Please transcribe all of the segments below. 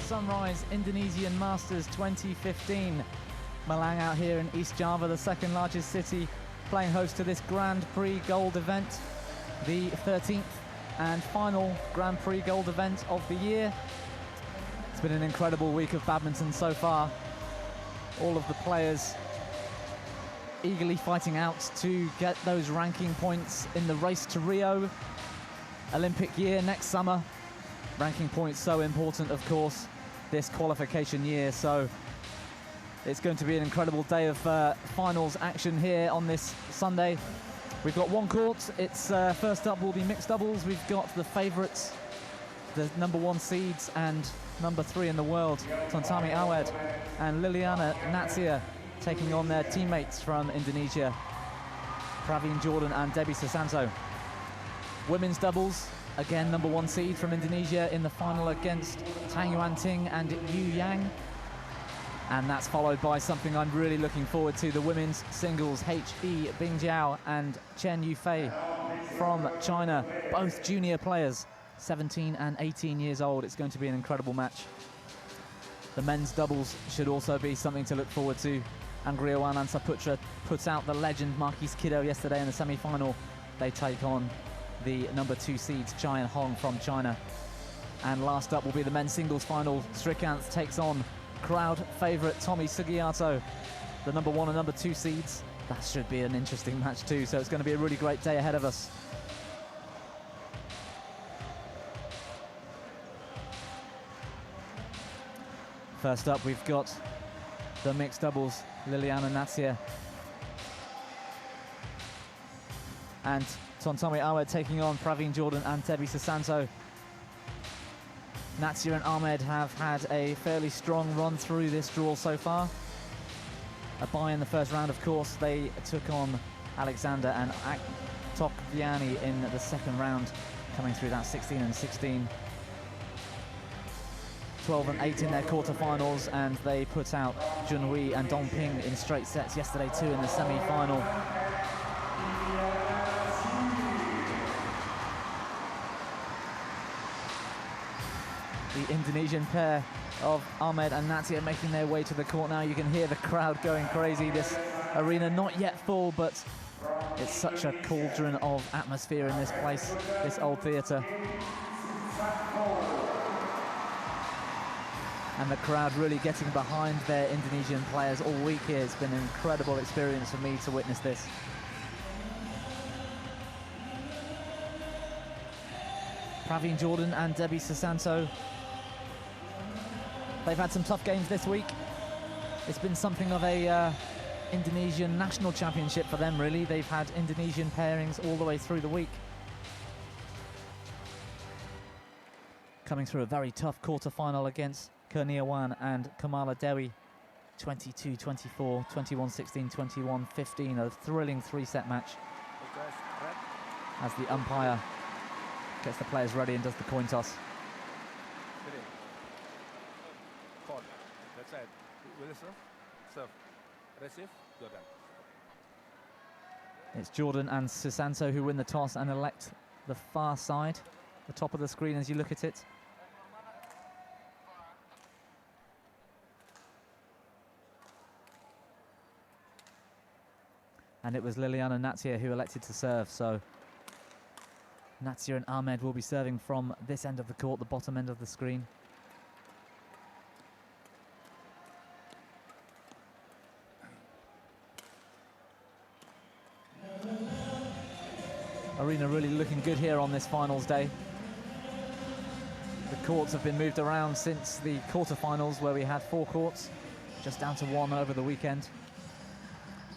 Sunrise Indonesian Masters 2015. Malang out here in East Java, the second largest city, playing host to this Grand Prix Gold event, the 13th and final Grand Prix Gold event of the year. It's been an incredible week of badminton so far. All of the players eagerly fighting out to get those ranking points in the race to Rio. Olympic year next summer. Ranking points so important, of course, this qualification year. So it's going to be an incredible day of finals action here on this Sunday. We've got one court. It's first up will be mixed doubles. We've got the favourites, the number 1 seeds and number 3 in the world, Tontowi Ahmad and Liliyana Natsir, taking on their teammates from Indonesia, Praveen Jordan and Debby Susanto. Women's doubles, again number 1 seed from Indonesia in the final against Tang Yuan Ting and Yu Yang. And that's followed by something I'm really looking forward to, the women's singles, He Bingjiao and Chen Yufei from China, both junior players, 17 and 18 years old. It's going to be an incredible match. The men's doubles should also be something to look forward to. Angriawan and Saputra put out the legend Marquis Kido yesterday in the semi-final. They take on the number 2 seeds, Chai and Hong from China. And last up will be the men's singles final. Srikanth takes on crowd favourite Tommy Sugiarto, the number 1 and number 2 seeds. That should be an interesting match too, so it's going to be a really great day ahead of us. First up, we've got the mixed doubles, Liliyana Natsir and Tontowi Ahmad taking on Praveen Jordan and Debby Susanto. Natsir and Ahmed have had a fairly strong run through this draw so far. A bye in the first round, of course. They took on Alexander and Tokviani in the second round, coming through that 16 and 16. 12 and 8 in their quarterfinals, and they put out Junhui and Dongping in straight sets yesterday too in the semi-final. The Indonesian pair of Ahmed and Natsir making their way to the court now. You can hear the crowd going crazy. This arena not yet full, but it's such a cauldron of atmosphere in this place, this old theatre. And the crowd really getting behind their Indonesian players all week here. It's been an incredible experience for me to witness this. Praveen Jordan and Debby Susanto, they've had some tough games this week. It's been something of a Indonesian national championship for them, really. They've had Indonesian pairings all the way through the week. Coming through a very tough quarter-final against Kurniawan and Kamala Dewi, 22-24, 21-16, 21-15, a thrilling 3-set match. As the umpire gets the players ready and does the coin toss. That's it. Will serve? Serve. Receive. Jordan. It's Jordan and Susanto who win the toss and elect the far side, the top of the screen as you look at it. And it was Liliyana Natsir who elected to serve, so Natsir and Ahmed will be serving from this end of the court, the bottom end of the screen. Arena really looking good here on this finals day. The courts have been moved around since the quarterfinals, where we had 4 courts, just down to 1 over the weekend.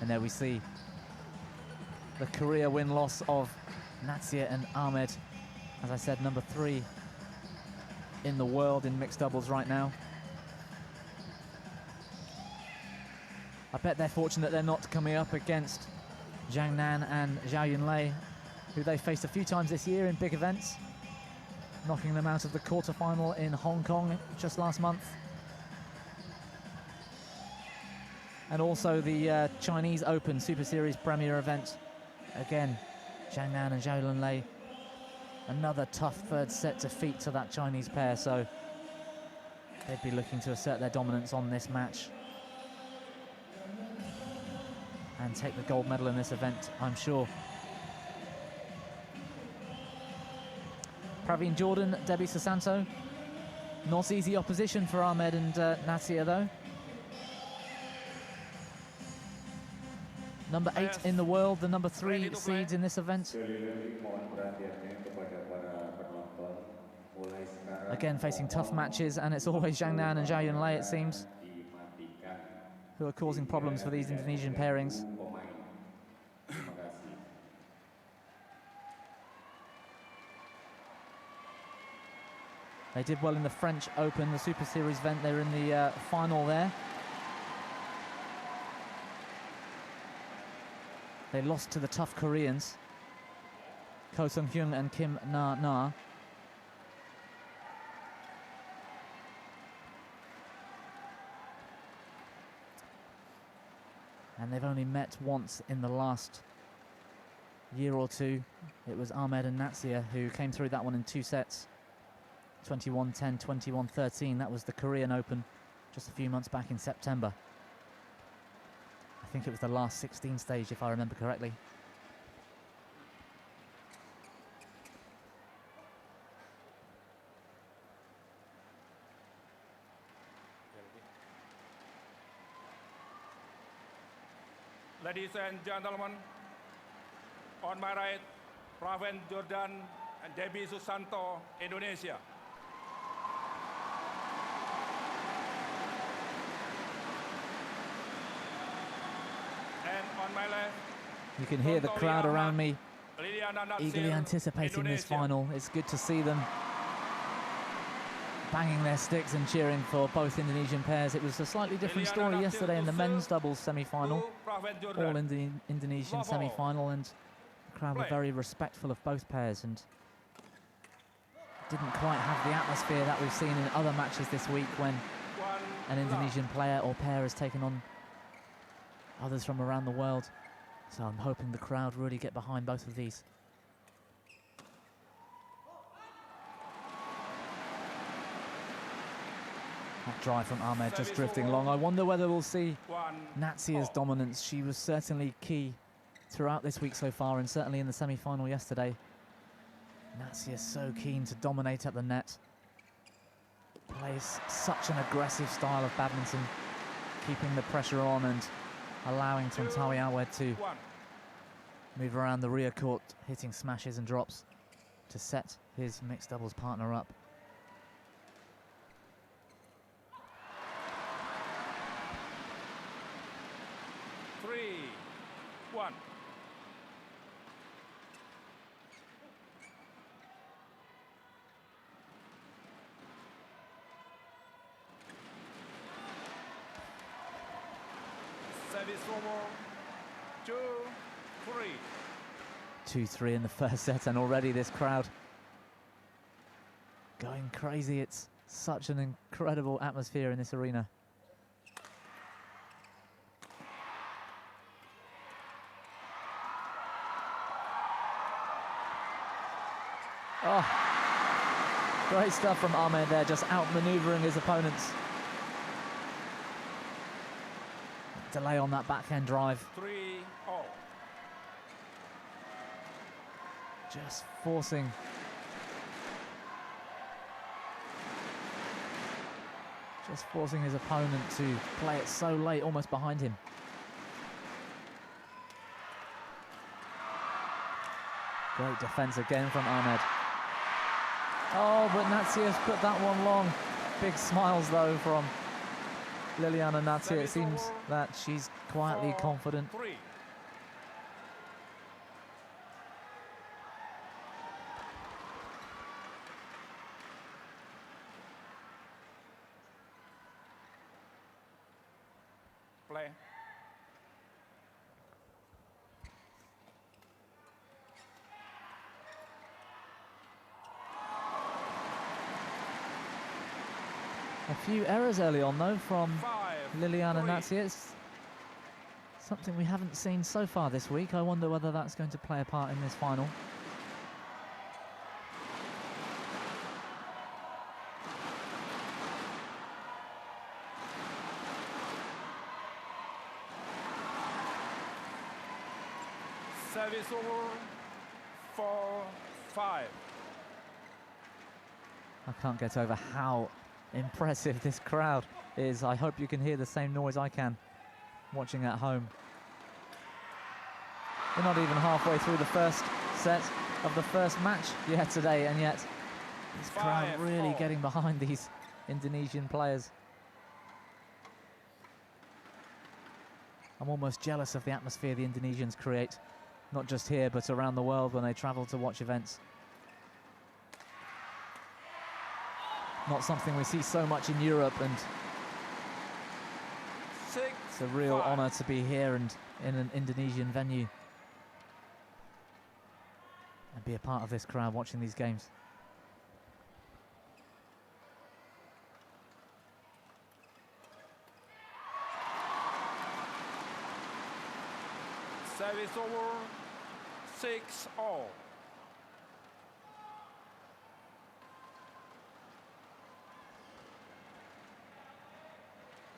And there we see the career win-loss of Natsir and Ahmed. As I said, number 3 in the world in mixed doubles right now. I bet they're fortunate they're not coming up against Zhang Nan and Zhao Yunlei, who they faced a few times this year in big events, knocking them out of the quarterfinal in Hong Kong just last month. And also the Chinese Open Superseries Premier event. Again, Zhang Nan and Zhao Yunlei, another tough third set defeat to that Chinese pair. So they'd be looking to assert their dominance on this match and take the gold medal in this event, I'm sure. Praveen Jordan, Debby Susanto. Not easy opposition for Ahmad and Natsir, though. Number 8 in the world, the number 3 seeds in this event. Again, facing tough matches, and it's always Zhang Nan and Zhao Yunlei, it seems, who are causing problems for these Indonesian pairings. They did well in the French Open, the Super Series event. They're in the final there. They lost to the tough Koreans, Ko Sung-hyun and Kim Na. And they've only met once in the last year or two. It was Ahmad and Natsir who came through that one in 2 sets. 21-10, 21-13. That was the Korean Open just a few months back in September. I think it was the last 16 stage, if I remember correctly. Ladies and gentlemen, on my right, Praveen Jordan and Debby Susanto, Indonesia. And on my left, you can hear the crowd Ahmad, around me Liliyana, Natsir, eagerly anticipating this final. It's good to see them banging their sticks and cheering for both Indonesian pairs. It was a slightly different story yesterday in the men's doubles semi-final, all in the Indonesian semi-final, and the crowd were very respectful of both pairs and didn't quite have the atmosphere that we've seen in other matches this week when an Indonesian player or pair has taken on others from around the world. So I'm hoping the crowd really get behind both of these. That drive from Ahmad just drifting along. I wonder whether we'll see Natsir's dominance. She was certainly key throughout this week so far, and certainly in the semi-final yesterday. Natsir so keen to dominate at the net. Plays such an aggressive style of badminton, keeping the pressure on and allowing Tontowi to move around the rear court, hitting smashes and drops to set his mixed doubles partner up. Service over, 2-3. 2-3 in the first set, and already this crowd going crazy. It's such an incredible atmosphere in this arena. Oh, great stuff from Ahmad there, just outmaneuvering his opponents. Delay on that backhand drive. 3-0. Just forcing his opponent to play it so late, almost behind him. Great defense again from Ahmad. Oh, but Natsir's put that one long. Big smiles though from Liliyana Natsir. It seems that she's quietly confident. 4-3. Play. A few errors early on though from 5-3. Liliyana Natsir. It's something we haven't seen so far this week. I wonder whether that's going to play a part in this final. Service over 4-5. I can't get over how impressive this crowd is. I hope you can hear the same noise I can watching at home. We're not even halfway through the first set of the first match yet today, and yet this crowd really getting behind these Indonesian players. I'm almost jealous of the atmosphere the Indonesians create, not just here but around the world when they travel to watch events. Not something we see so much in Europe, and it's a real honor to be here and in an Indonesian venue and be a part of this crowd watching these games. Service over 6-all.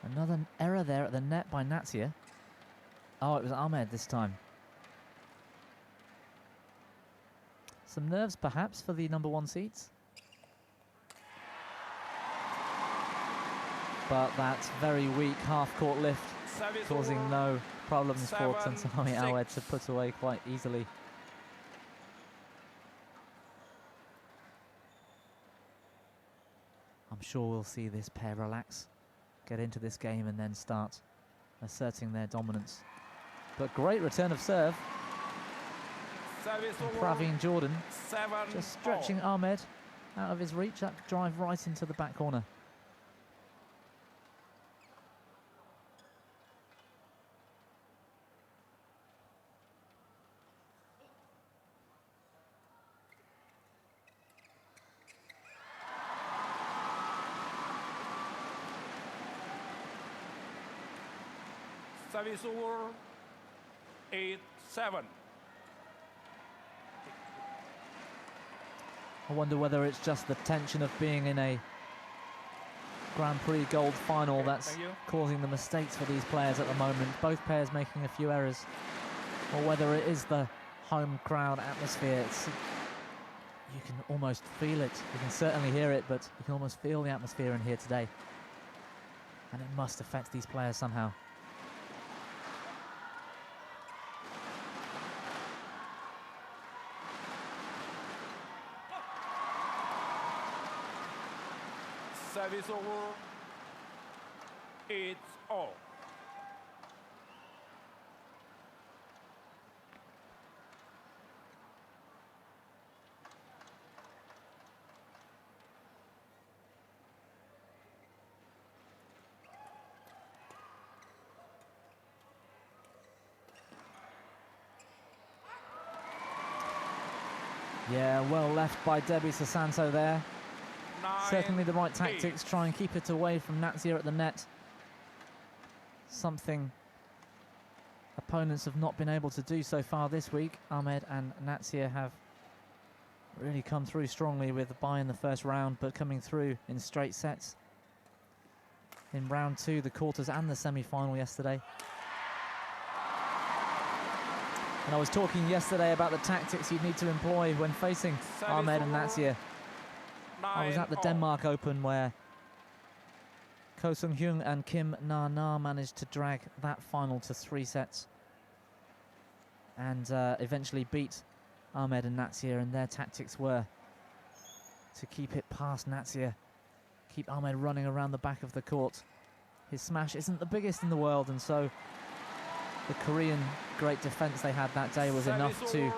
Another error there at the net by Natsir. Oh, it was Ahmad this time. Some nerves perhaps for the number 1 seeds. But that very weak half-court lift causing no problems for Tontowi to put away quite easily. I'm sure we'll see this pair relax, get into this game and then start asserting their dominance. But great return of serve. Praveen Jordan just stretching Ahmad out of his reach. That drive right into the back corner. Service over 8-7. I wonder whether it's just the tension of being in a Grand Prix gold final that's causing the mistakes for these players at the moment. Both pairs making a few errors. Or whether it is the home crowd atmosphere. You can almost feel it. You can certainly hear it, but you can almost feel the atmosphere in here today. And it must affect these players somehow. Service over 8-all. Yeah, well left by Debby Susanto there. 9, Certainly the right tactics, try and keep it away from Natsir at the net. Something opponents have not been able to do so far this week. Ahmad and Natsir have really come through strongly with a bye in the first round, but coming through in straight sets in round 2, the quarters and the semi-final yesterday. And I was talking yesterday about the tactics you'd need to employ when facing Ahmad and Natsir. I was at the Denmark Open where Ko Sung-hyun and Kim Na-na managed to drag that final to 3 sets and eventually beat Ahmad and Natsir, and their tactics were to keep it past Natsir, keep Ahmad running around the back of the court. His smash isn't the biggest in the world, and so the Korean great defense they had that day was enough to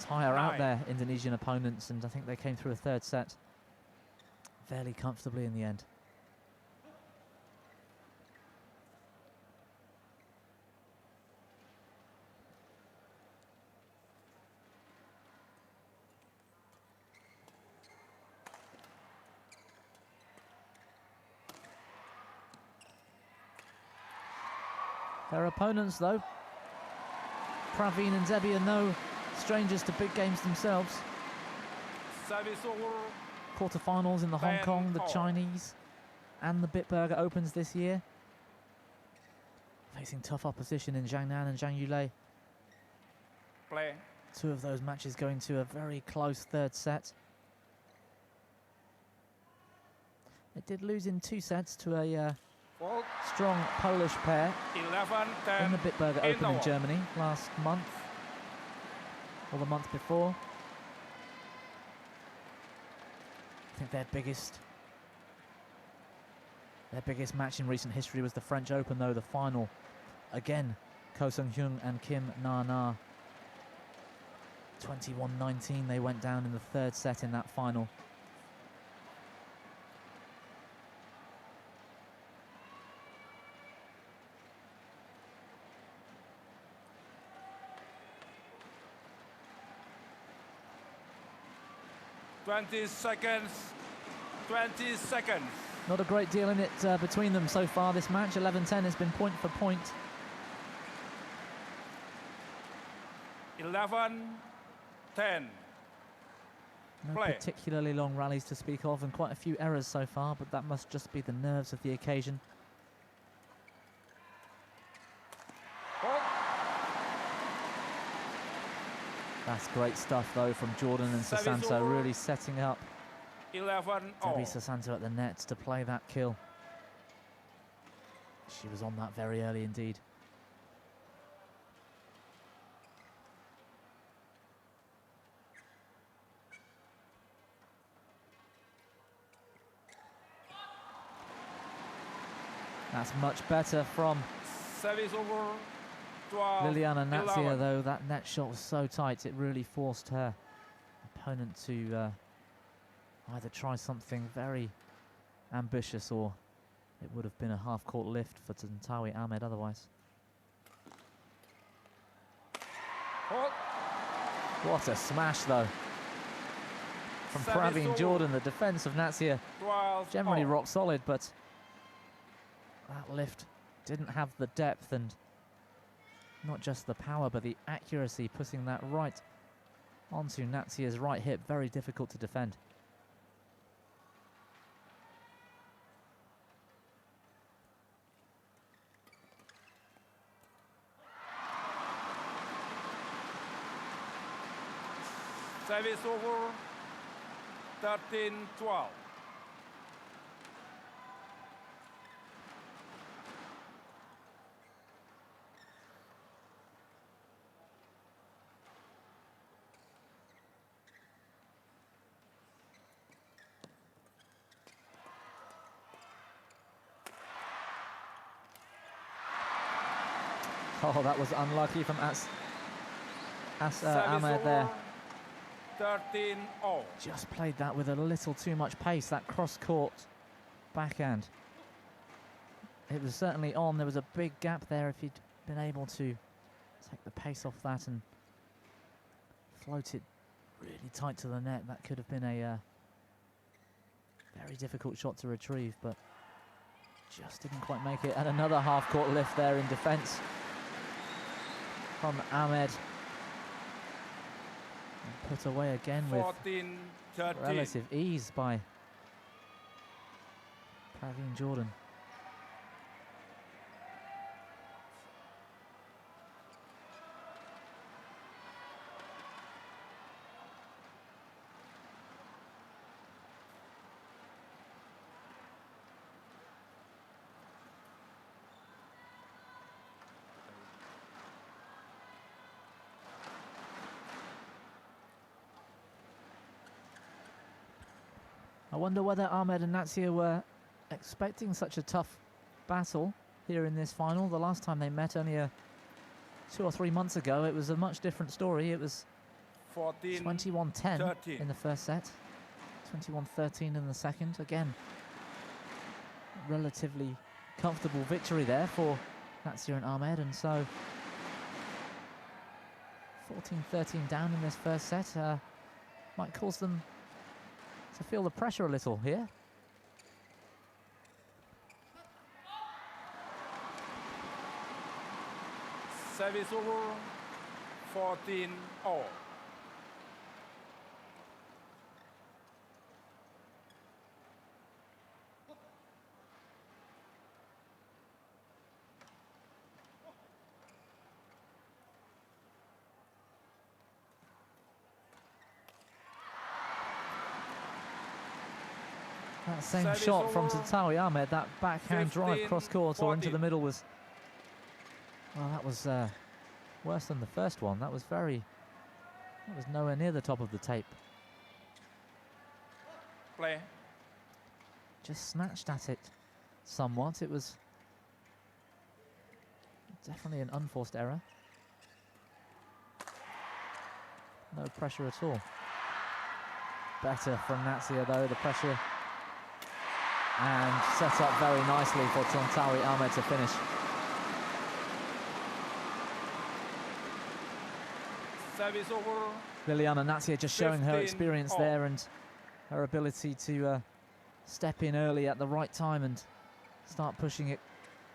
tire out their Indonesian opponents, and I think they came through a third set fairly comfortably in the end. Their opponents, though, Praveen and Debby, are no strangers to big games themselves. Service over. Quarterfinals in the Hong Kong, the Chinese, and the Bitburger Opens this year. Facing tough opposition in Jiangnan and Zhang Yulei. Play. Two of those matches going to a very close third set. It did lose in 2 sets to a strong Polish pair 11-10 in the Bitburger Open in Germany last month, or the month before. I think their biggest match in recent history was the French Open, though, the final. Again, Ko Sung-hyun and Kim Na-na. 21-19, they went down in the third set in that final. Twenty seconds. Not a great deal in it between them so far this match. 11-10 has been point for point. 11-10. No Play. particularly long rallies to speak of, and quite a few errors so far, but that must just be the nerves of the occasion. That's great stuff, though, from Jordan and Susanto, really setting up 11-all. Debby Susanto at the net to play that kill. She was on that very early indeed. That's much better from Service over. 12, Liliyana Natsir, 11. though. That net shot was so tight, it really forced her opponent to either try something very ambitious, or it would have been a half-court lift for Tontowi Ahmad otherwise. What a smash, though, from Praveen. Jordan. The defence of Natsir generally rock solid, but that lift didn't have the depth and not just the power, but the accuracy, putting that right onto Natsir's right hip. Very difficult to defend. Service over. 13-12. Oh, that was unlucky from Ahmad there. 13-all. Just played that with a little too much pace, that cross-court backhand. It was certainly on. There was a big gap there. If he'd been able to take the pace off that and float it really tight to the net, that could have been a very difficult shot to retrieve, but just didn't quite make it. And another half-court lift there in defence from Ahmad. And put away again with 14-13. relative ease by Praveen Jordan. I wonder whether Ahmad and Natsir were expecting such a tough battle here in this final. The last time they met, only 2 or 3 months ago, it was a much different story. It was 21-10 in the first set, 21-13 in the second. Again, relatively comfortable victory there for Natsir and Ahmad, and so 14-13 down in this first set might cause them to feel the pressure a little here. Service over. 14-all. That same Service shot from over. Tontowi Ahmad, that backhand drive 15, cross-court or into 14. the middle was, well, that was worse than the first one. That was nowhere near the top of the tape. Play. Just snatched at it somewhat. It was definitely an unforced error. No pressure at all. Better from Natsir though, the pressure. And set up very nicely for Tontowi Ahmad to finish. Service over. Liliyana Natsir just showing her 15 experience all. there and her ability to step in early at the right time and start pushing it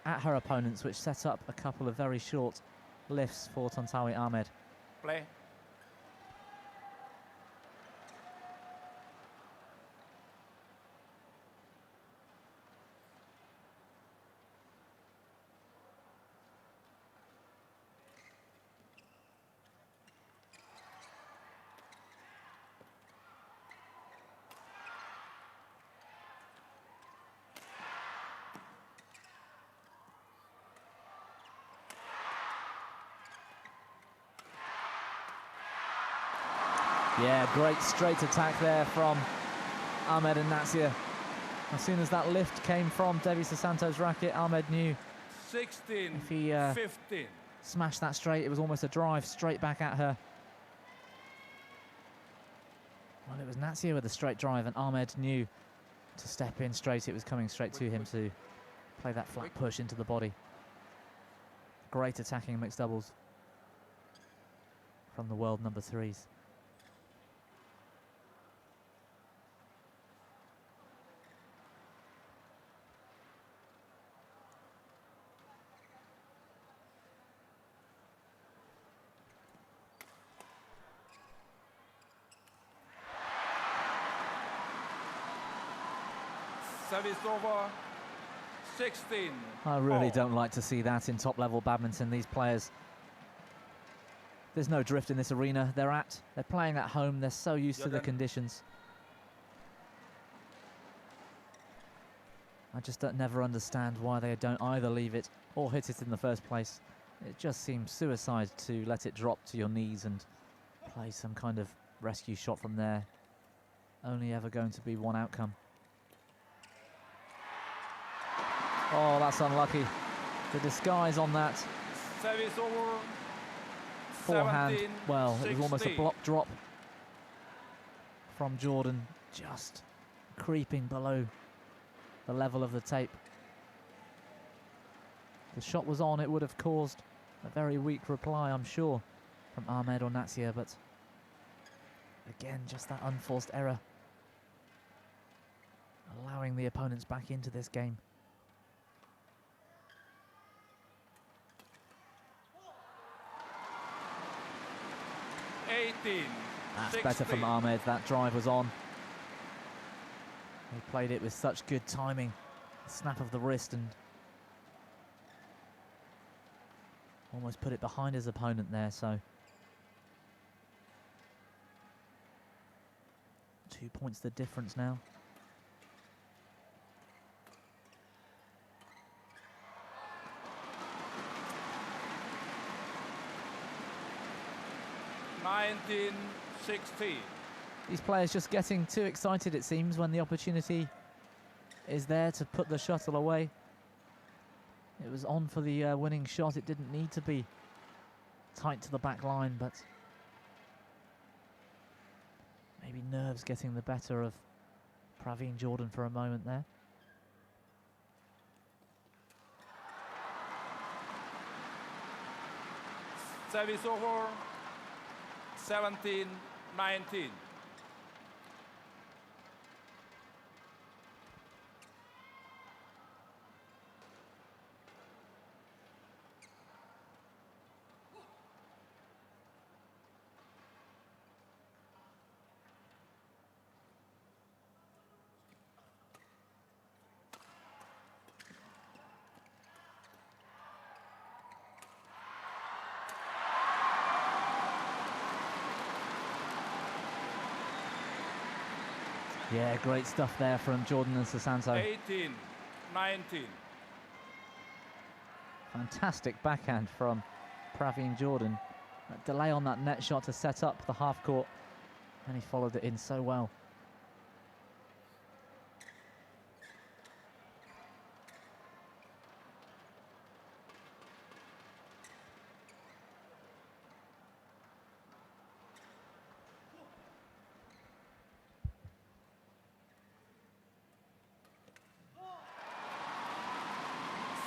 at her opponents, which set up a couple of very short lifts for Tontowi Ahmad. Play. Yeah, great straight attack there from Ahmad and Natsir. As soon as that lift came from Debby Susanto's racket, Ahmad knew 16, if he 15. smashed that straight, it was almost a drive straight back at her. Well, it was Natsir with a straight drive, and Ahmad knew to step in straight. It was coming straight to him to play that flat push into the body. Great attacking mixed doubles from the world number threes. Service over. 16. I really all. don't like to see that in top-level badminton. These players, there's no drift in this arena. They're playing at home. They're so used to the conditions. I just never understand why they don't either leave it or hit it in the first place. It just seems suicide to let it drop to your knees and play some kind of rescue shot from there. Only ever going to be one outcome. Oh, that's unlucky. The disguise on that Service over. forehand, 17, well, it was almost a 16. block drop from Jordan, just creeping below the level of the tape. The shot was on, it would have caused a very weak reply, I'm sure, from Ahmad or Natsir, but again, just that unforced error, allowing the opponents back into this game. That's 16. better from Ahmad. That drive was on. He played it with such good timing. Snap of the wrist and almost put it behind his opponent there, so 2 points the difference now. These players just getting too excited, it seems, when the opportunity is there to put the shuttle away. It was on for the winning shot. It didn't need to be tight to the back line, but maybe nerves getting the better of Praveen Jordan for a moment there. Service over. 17, 19. Yeah, great stuff there from Jordan and Susanto. 18-19. Fantastic backhand from Praveen Jordan. That delay on that net shot to set up the half court, and he followed it in so well.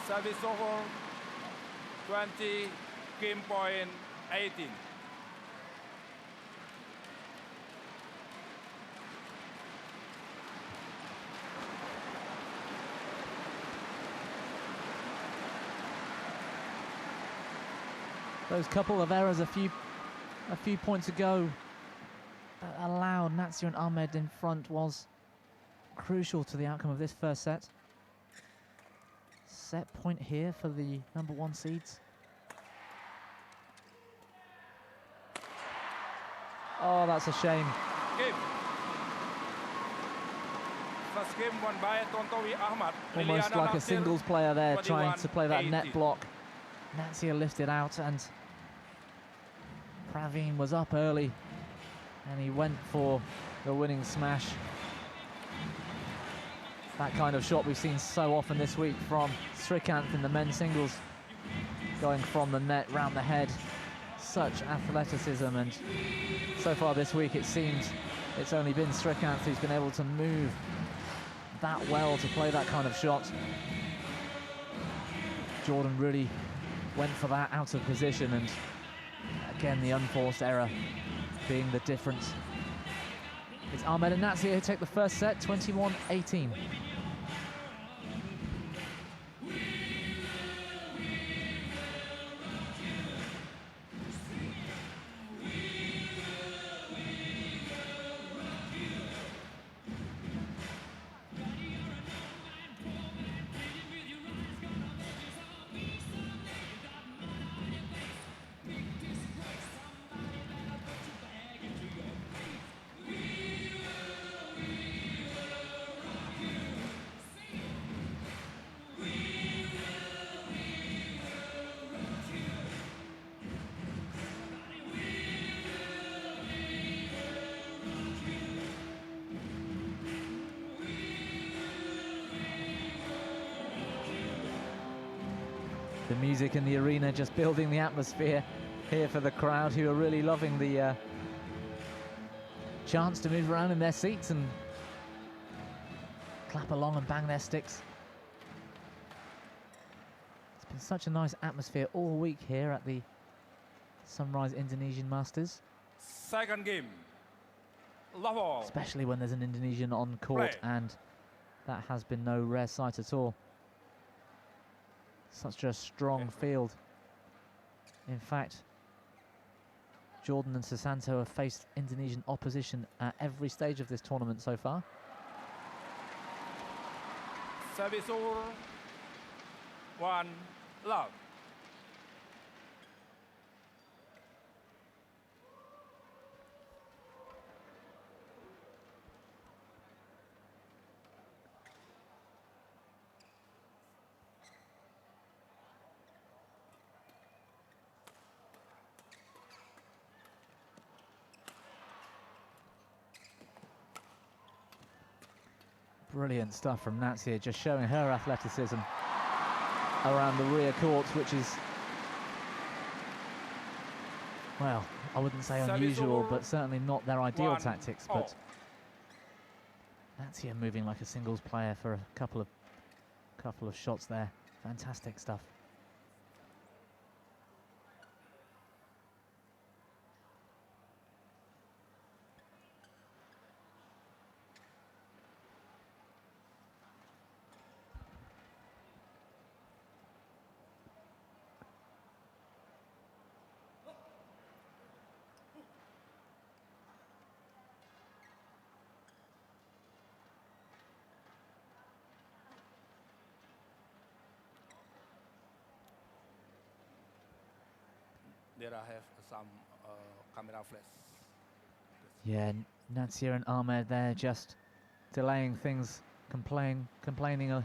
Service over. 20, game point 18. Those couple of errors a few points ago that allowed Natsir and Ahmad in front was crucial to the outcome of this first set. Set point here for the #1 seeds. Oh, that's a shame. Game. First game won by Tontowi Ahmad. Almost Liliyana, like a Natsir, singles player there, trying to play that 21-18. net block. Natsir lifted out, and Praveen was up early, and he went for the winning smash. That kind of shot we've seen so often this week from Srikanth in the men's singles, going from the net round the head. Such athleticism, and so far this week it seems it's only been Srikanth who's been able to move that well to play that kind of shot. Jordan really went for that out of position, and again the unforced error being the difference. It's Ahmad and Natsir who take the first set, 21-18. The music in the arena just building the atmosphere here for the crowd, who are really loving the chance to move around in their seats and clap along and bang their sticks. It's been such a nice atmosphere all week here at the Sunrise Indonesian Masters. Second game. Love all. Especially when there's an Indonesian on court, and that has been no rare sight at all. Such a strong field. In fact, Jordan and Susanto have faced Indonesian opposition at every stage of this tournament so far. Service over. 1 love. Brilliant stuff from Natsir, just showing her athleticism around the rear court, which is, well, I wouldn't say unusual, but certainly not their ideal tactics. But Natsir moving like a singles player for a couple of shots there. Fantastic stuff. There I have some camera flash. Yeah, Natsir and Ahmad there just delaying things, complaining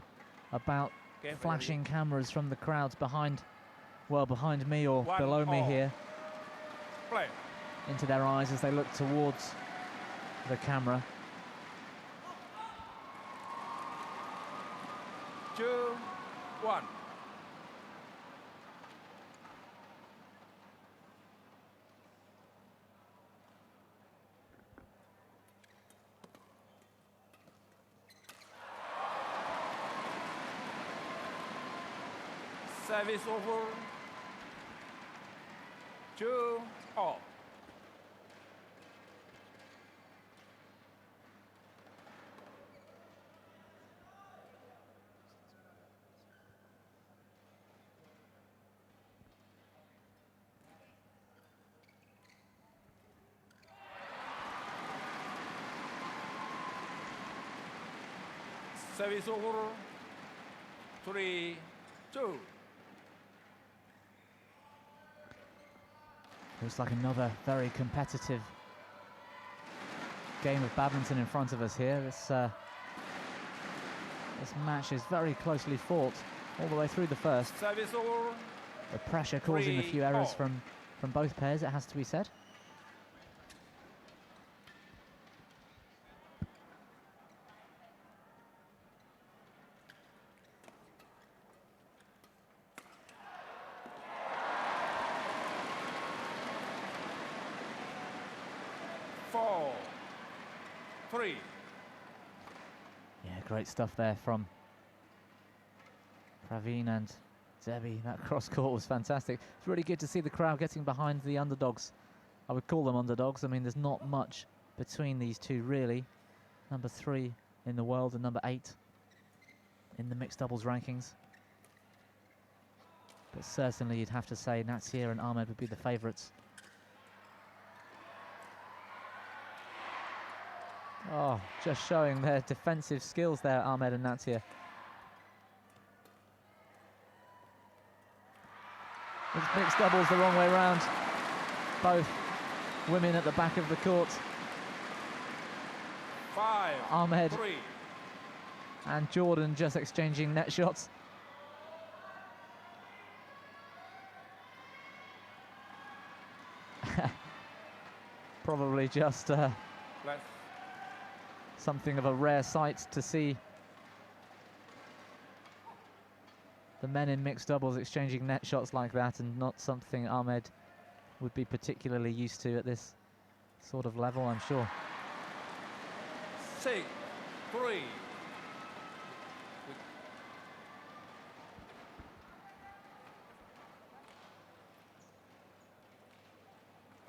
about flashing cameras from the crowds behind me or below me here, into their eyes as they look towards the camera. 2-1. Service over. 2-all. Service over. 3-2. Looks like another very competitive game of badminton in front of us here. This match is very closely fought all the way through the first. Service over. The pressure causing a few errors from both pairs, it has to be said. Yeah, great stuff there from Praveen and Debby. That cross court was fantastic. It's really good to see the crowd getting behind the underdogs. I would call them underdogs. I mean, there's not much between these two, really. Number 3 in the world and number 8 in the mixed doubles rankings. But certainly you'd have to say Natsir and Ahmad would be the favourites. Oh, just showing their defensive skills there, Ahmad and Natsir. It's mixed doubles the wrong way round. Both women at the back of the court. 5, Ahmad 3. And Jordan just exchanging net shots. Probably just something of a rare sight to see the men in mixed doubles exchanging net shots like that, and not something Ahmad would be particularly used to at this sort of level, I'm sure. 6-3.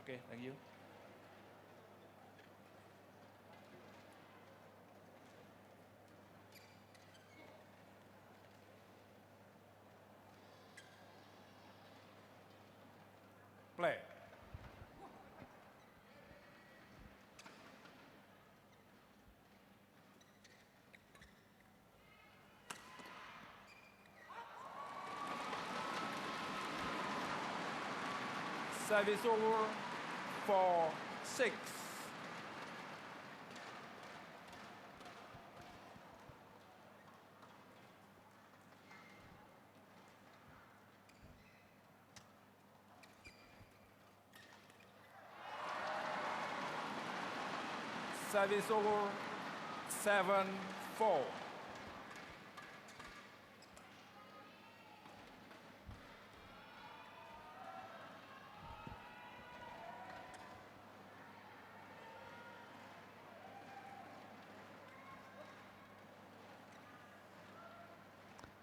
Okay, thank you. Play. Service over. 4-6. Service over. 7-4.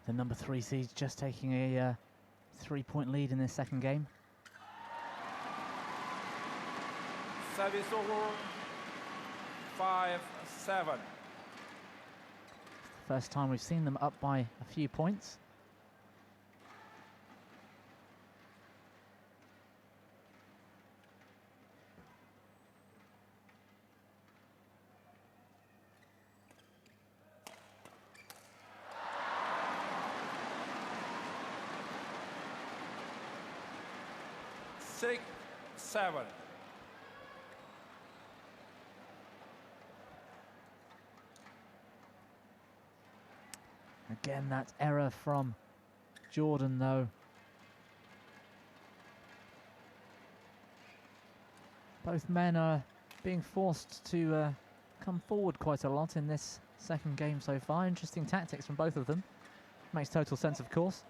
The number 3 seed's just taking a 3-point lead in this second game. Service over. 5-7. First time we've seen them up by a few points. Six, 7. Again, that error from Jordan, though. Both men are being forced to come forward quite a lot in this second game so far. Interesting tactics from both of them. Makes total sense, of course.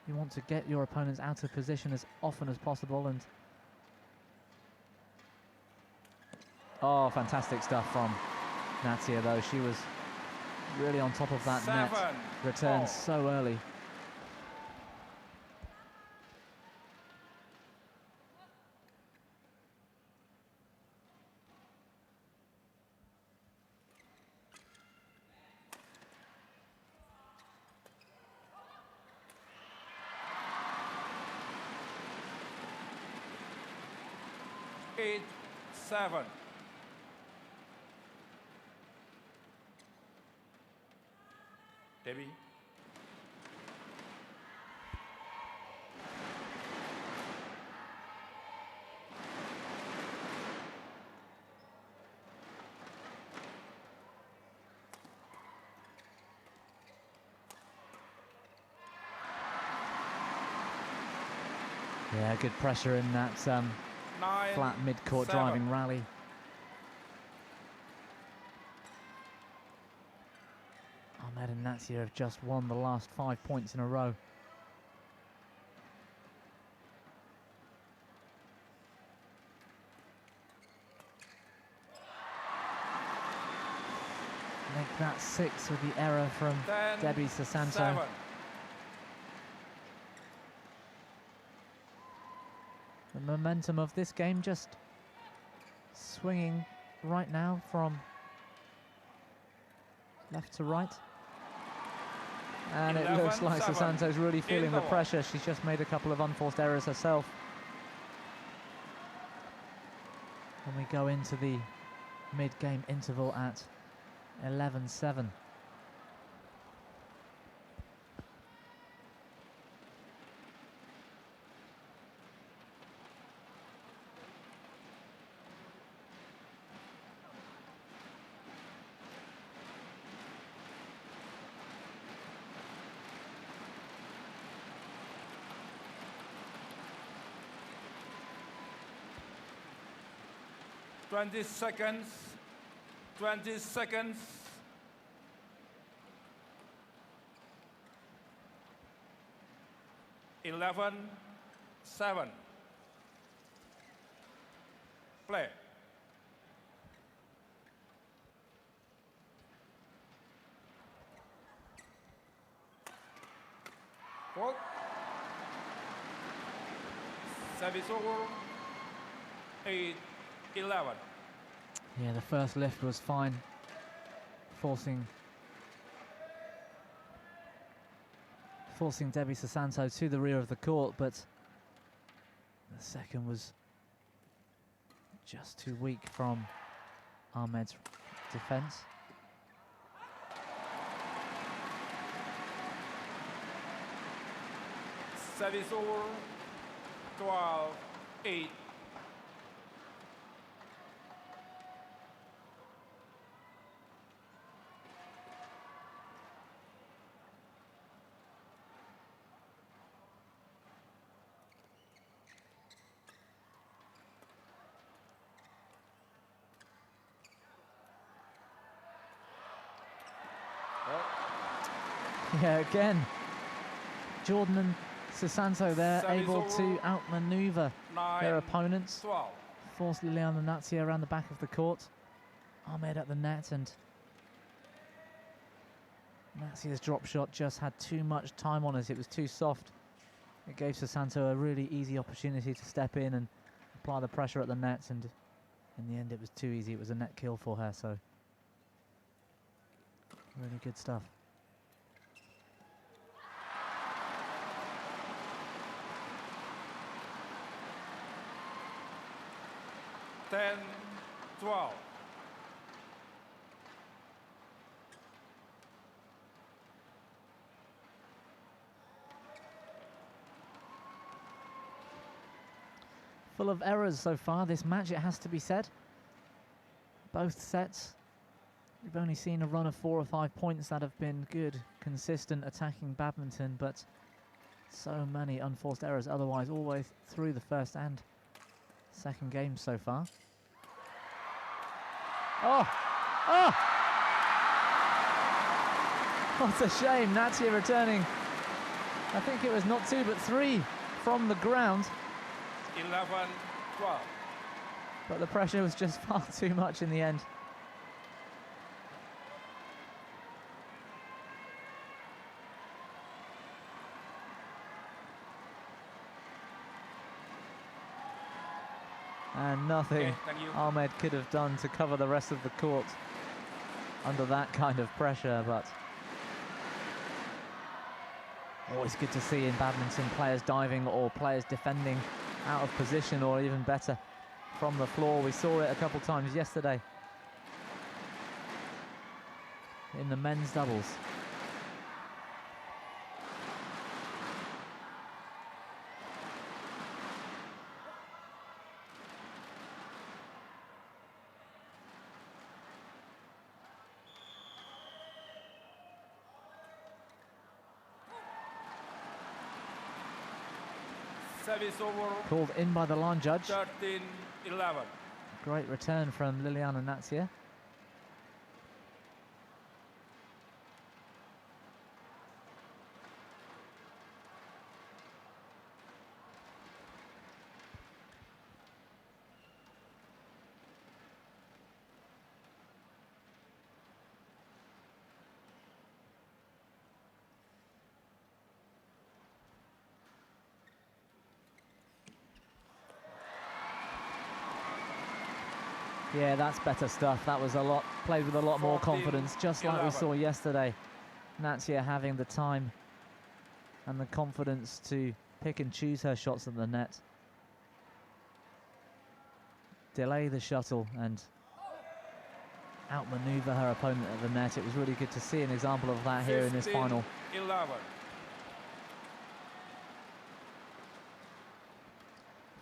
You want to get your opponents out of position as often as possible. And oh, fantastic stuff from Natsir, though. She was really on top of that net. Returns so early. Eight, 7. Debby. Yeah, good pressure in that 9, flat mid-court 7. driving rally. Ahmad and Natsir have just won the last 5 points in a row. Make that 6 with the error from 10, Debby Susanto. 7. The momentum of this game just swinging right now from left to right. And 11, it looks like 7. Susanto's really feeling the Indoor. pressure. She's just made a couple of unforced errors herself. And we go into the mid-game interval at 11-7. Twenty seconds. 20 seconds. Eleven, 7. Play. Four. Service over. 8, 11. Yeah, the first lift was fine, forcing Debby Susanto to the rear of the court, but the second was just too weak from Ahmed's defense. Service over. 12, 8. Yeah, again, Jordan and Susanto there Service able over. to outmaneuver 9, their opponents. 12. Force Liliyana and Natsir around the back of the court. Ahmed at the net, and Natsir's drop shot just had too much time on it. It was too soft. It gave Susanto a really easy opportunity to step in and apply the pressure at the net, and in the end it was too easy. It was a net kill for her, so really good stuff. Ten, 12. Full of errors so far, this match, it has to be said. Both sets We've only seen a run of 4 or 5 points that have been good, consistent attacking badminton, but so many unforced errors otherwise all the way through the first and second game so far. Oh! Oh! What a shame. Natsir returning, I think it was not 2 but 3 from the ground. 11-12. But the pressure was just far too much in the end. And nothing Ahmad could have done to cover the rest of the court under that kind of pressure, but always good to see in badminton players diving or players defending out of position, or even better from the floor. We saw it a couple times yesterday in the men's doubles. Service over. Called in by the line judge. 13-11. Great return from Liliyana Natsir. Yeah, that's better stuff. That was played with a lot more confidence, just like we saw yesterday. Natsir having the time and the confidence to pick and choose her shots at the net. Delay the shuttle and outmaneuver her opponent at the net. It was really good to see an example of that here in this final. 11.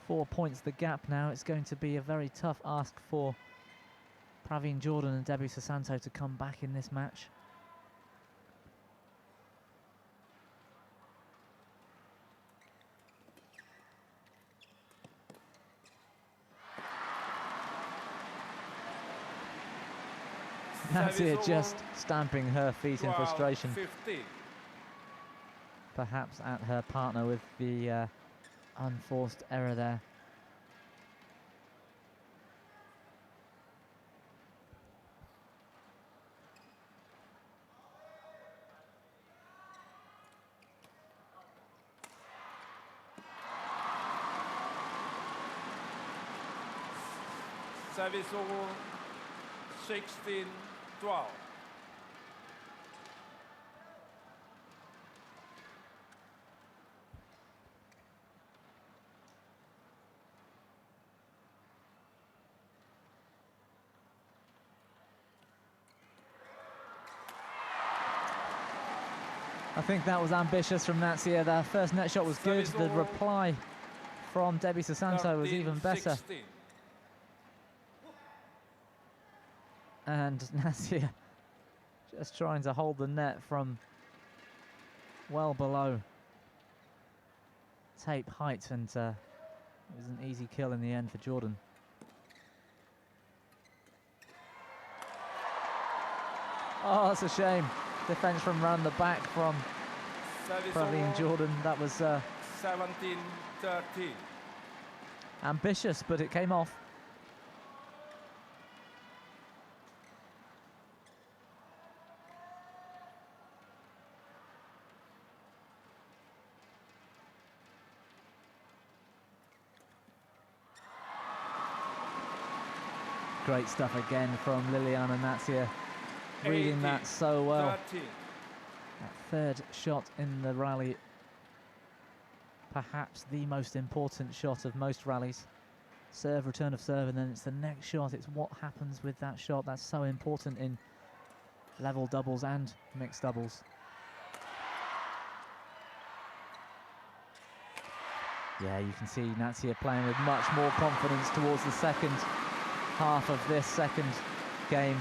4 points the gap now. It's going to be a very tough ask for Praveen Jordan and Debby Susanto to come back in this match. Natsir just stamping her feet in frustration. 15. Perhaps at her partner with the unforced error there. Service over. 16-12. I think that was ambitious from Natsir. Their first net shot was good. The reply from Debby Susanto was even better. 16. And Natsir just trying to hold the net from well below tape height, and it was an easy kill in the end for Jordan. Oh, that's a shame. Defense from round the back from Praveen Jordan. That was 17-13. ambitious, but it came off. Great stuff again from Liliyana Natsir, reading that so well. 13. That third shot in the rally, perhaps the most important shot of most rallies. Serve, return of serve, and then it's the next shot. It's what happens with that shot that's so important in level doubles and mixed doubles. Yeah, you can see Natsir playing with much more confidence towards the second half of this second game.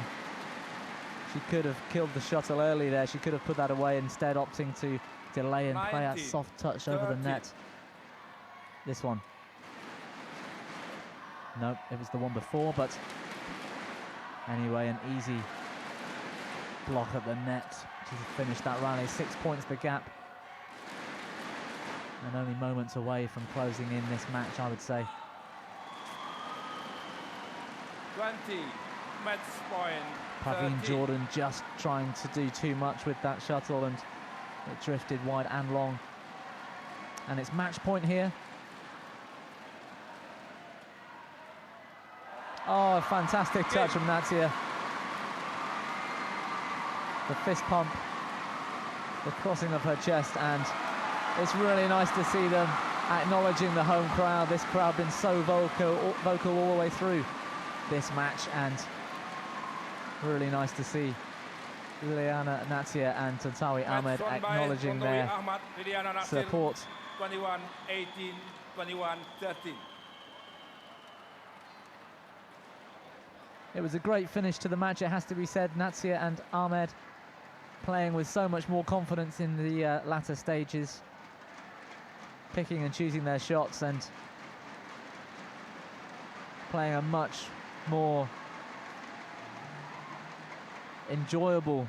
She could have killed the shuttle early there. She could have put that away, instead opting to delay and play that soft touch over the net. This one. Nope, it was the one before, but anyway, an easy block at the net to finish that rally. 6 points the gap. And only moments away from closing in this match, I would say. 20, match point. Praveen Jordan just trying to do too much with that shuttle, and it drifted wide and long. And it's match point here. Oh, fantastic touch from Natsir. The fist pump, the crossing of her chest, and it's really nice to see them acknowledging the home crowd. This crowd been so vocal all the way through this match, and really nice to see Liliyana, Natsir and Tontowi Ahmad acknowledging their Ahmad, Liliyana, Natsir, support. 21-18, 21-13. It was a great finish to the match, it has to be said. Natsir and Ahmad playing with so much more confidence in the latter stages, picking and choosing their shots and playing a much more enjoyable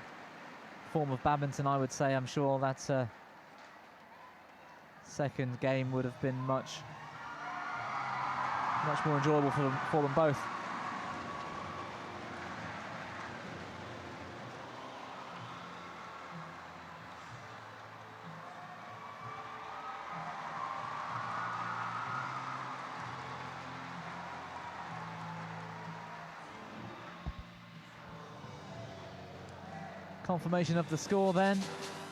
form of badminton, I would say. I'm sure that second game would have been much more enjoyable for them both. Confirmation of the score then.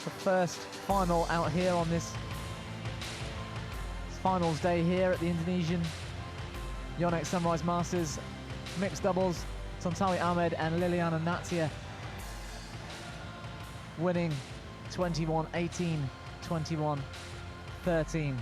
The first final out here on this finals day here at the Indonesian Yonex Sunrise Masters mixed doubles. Tontowi Ahmad and Liliyana Natsir winning 21-18, 21-13.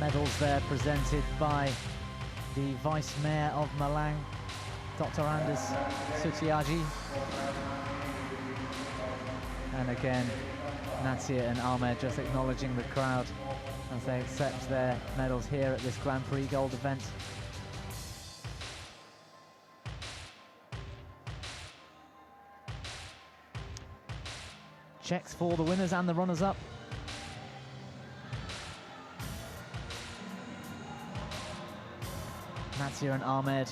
Medals there presented by the Vice Mayor of Malang, Dr. Anders Sutiaji. And again, Natsir and Ahmed just acknowledging the crowd as they accept their medals here at this Grand Prix Gold event. Checks for the winners and the runners-up. Natsir and Ahmed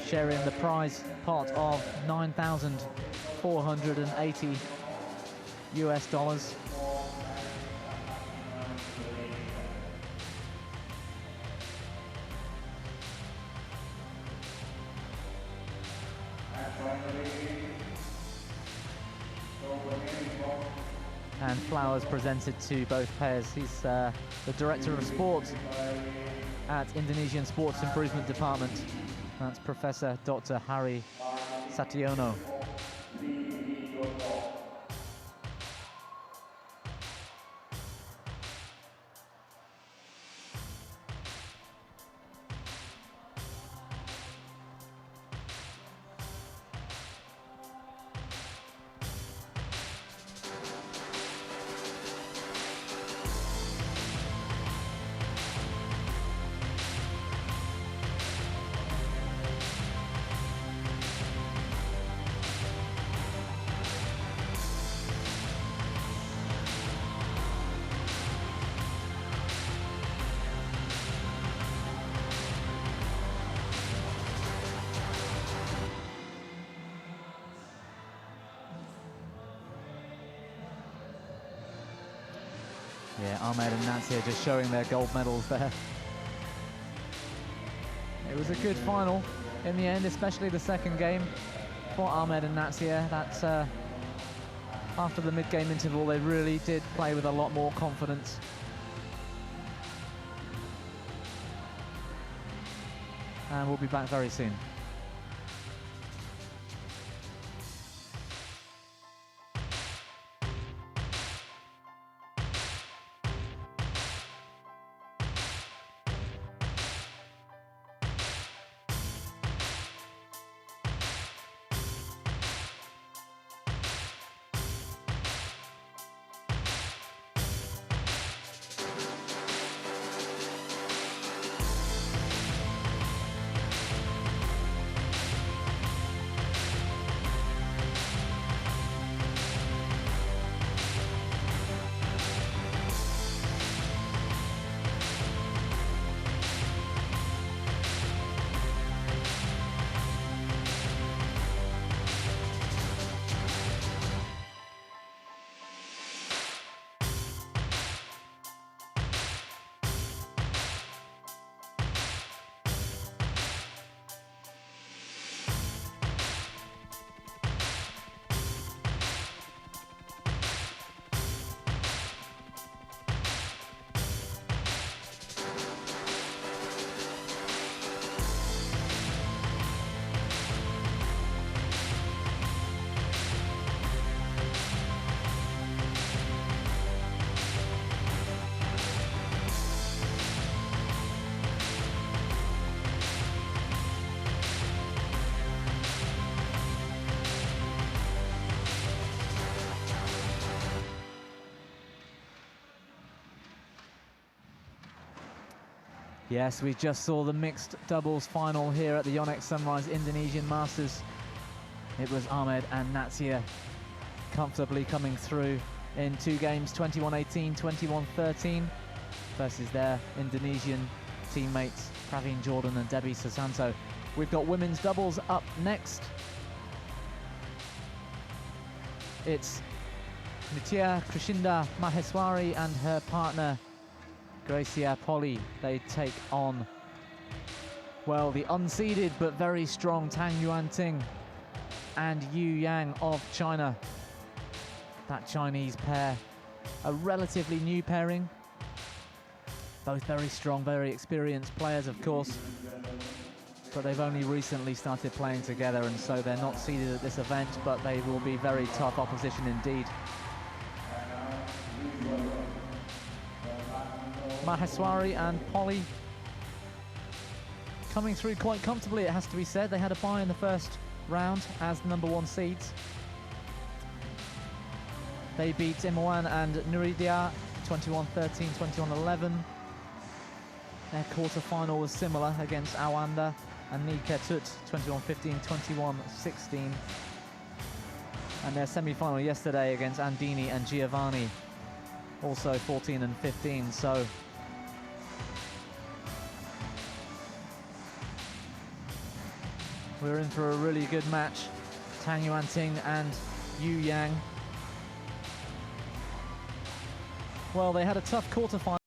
sharing the prize pot of $9,480 US. and flowers presented to both pairs. He's the Director of Sport at Indonesian Sports Improvement Department. That's Professor Dr. Hari Sationo. Yeah, Ahmad and Natsir just showing their gold medals there. It was a good final in the end, especially the second game for Ahmad and Natsir. That after the mid-game interval, they really did play with a lot more confidence. And we'll be back very soon. Yes, we just saw the mixed doubles final here at the Yonex Sunrise Indonesian Masters. It was Ahmad and Natsir comfortably coming through in two games, 21-18, 21-13, versus their Indonesian teammates, Praveen Jordan and Debby Susanto. We've got women's doubles up next. It's Nitya Krishinda Maheswari and her partner, Gracia Polly. They take on, well, the unseeded but very strong Tang Yuanting and Yu Yang of China. That Chinese pair, a relatively new pairing. Both very strong, very experienced players, of course, but they've only recently started playing together, and so they're not seeded at this event, but they will be very tough opposition indeed. Maheswari and Polly coming through quite comfortably, it has to be said. They had a bye in the first round as the #1 seeds. They beat M1 and Nuridia 21-13, 21-11. Their quarter-final was similar against Awanda and Nika Tut 21-15, 21-16. And their semi-final yesterday against Andini and Giovanni, also 14 and 15. So we're in for a really good match. Tang Yuanting and Yu Yang. Well, they had a tough quarter-final.